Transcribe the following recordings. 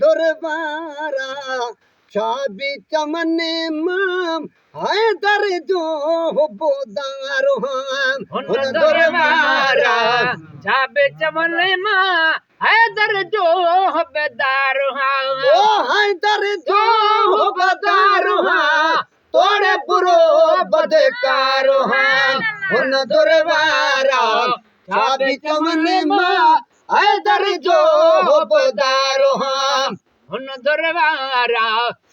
दरबारा चाबी चमन माम हैदर जो हुबदार हुन दरबारा चाबे चमन मां हैदर जो हुबदार ओ हैदर जो हुबदार तोड़े बुरो बदकार हुन दरबारा चाबी चमन मां हैदर जो हुबदार हुन दरबारा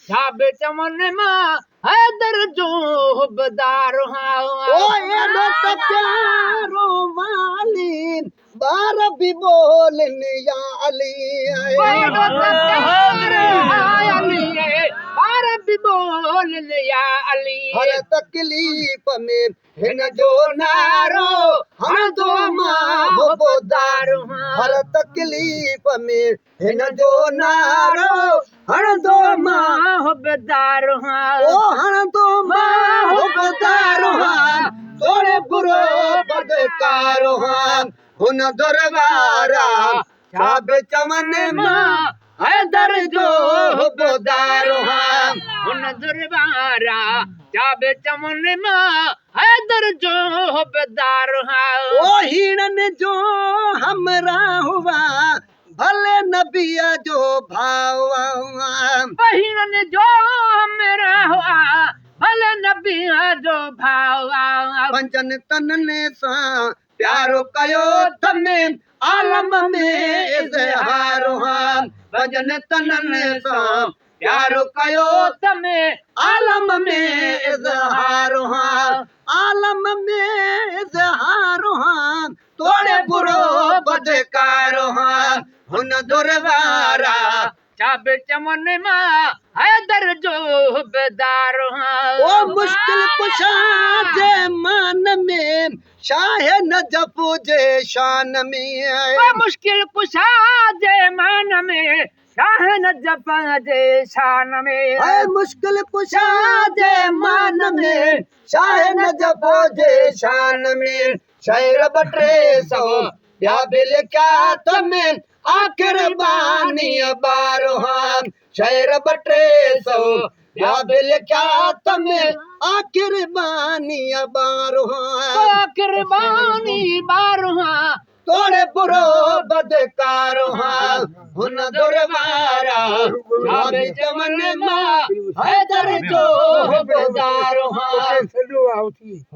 चाबे चमन मां हैदर जो हुबदार ओ एडो त प्यारो वाली बार भी बोलन या अली बोल या अली हर तकलीफ में हिन जो नारो हण दो मां हुबदार हर तकलीफ में हिन जो नारो हण दो मां हुबदार ओ हण दो मां हुबदार तोड़े बुरो बदकार हुन दरबारा चाबे चमन मां हैदर जो हुबदार हुन दरबारा चाबे चमन मां हैदर जो हुबदार ओ हिनन जो हमरा हुआ भले नबिया जो भावा हिनन जो हमरा हुआ भले नबिया जो भावा पंजन तनने सां प्यारो कयो तमे आलम में इज़हार भजन तनन सां प्यारो कयो तमे आलम में इज़हार आलम में इज़हार तोड़े बुरो बदकार हुन दरबारा चाबे चमन मां हैदर जो हुबदार ओ मुश्किल कुशा जे मान में शाह नजफ जे शान में मुश्किल कुशा जे मान में शाह नजफ जे शान में मुश्किल कुशा जे मान में शाह नजफ जे शान में शहर बटे सो या बिल क्या तमें आखिर बानी बारो शहर बटे सो या बिल क्या तमें आखिर बानी बारो आखिर बानी बारो तोड़े बुरो बदकार हुन दरबारा चाबे चमन मां हैदर जो हुबदार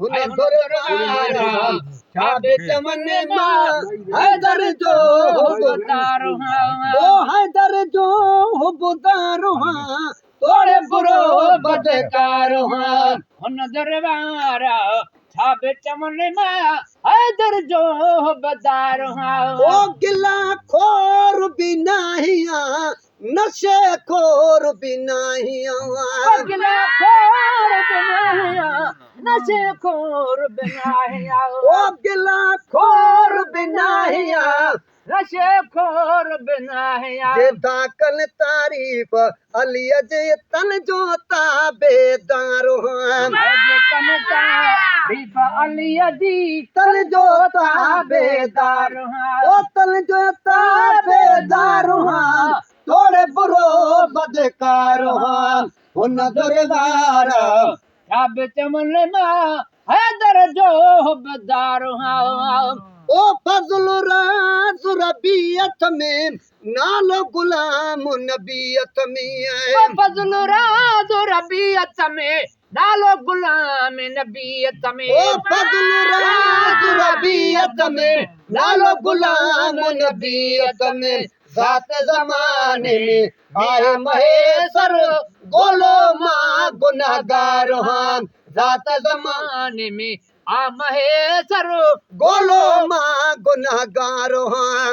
हुन दरबारा चाबे चमन मां हैदर जो हुबदार ओ हैदर जो हुबदार तोड़े बुरो बदकार हुन दरबारा चाबे चमन मां हैदर जो हुबदार ओ गिला खोर भी नहीं नशे खोर भी नहीं गिला खोर बिना नशे खोर बिना ओ गिला खोर भी नहीं नशे खोर बिना जे दाकल तारीफ अली जे तन जो ताबेदार अली दी तन जो ताबेदार ओ तन जो ताबेदार तोड़े बुरो बदकार हुन दरबारा चाबे चमन मां हैदर जो हुबदार ओ फजल राज रबियत में नालो गुलाम नबियत में फजल राज रबियत में नालो गुलाम नबियत में ओ फजल राज रबियत में नालो गुलाम नबियत में जात जमाने में आए महेसर गोलो मां गुनाहगार जात जमाने में आ महेसर गोलो मां गुनाहगार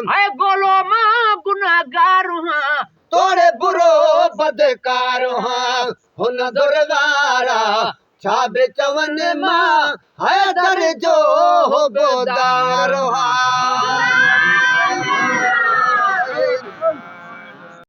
है गोलो मां गुनाहगार तोड़े बुरो बदकार हुन दरबारा चाबे चमन मां हैदर जो हुबदार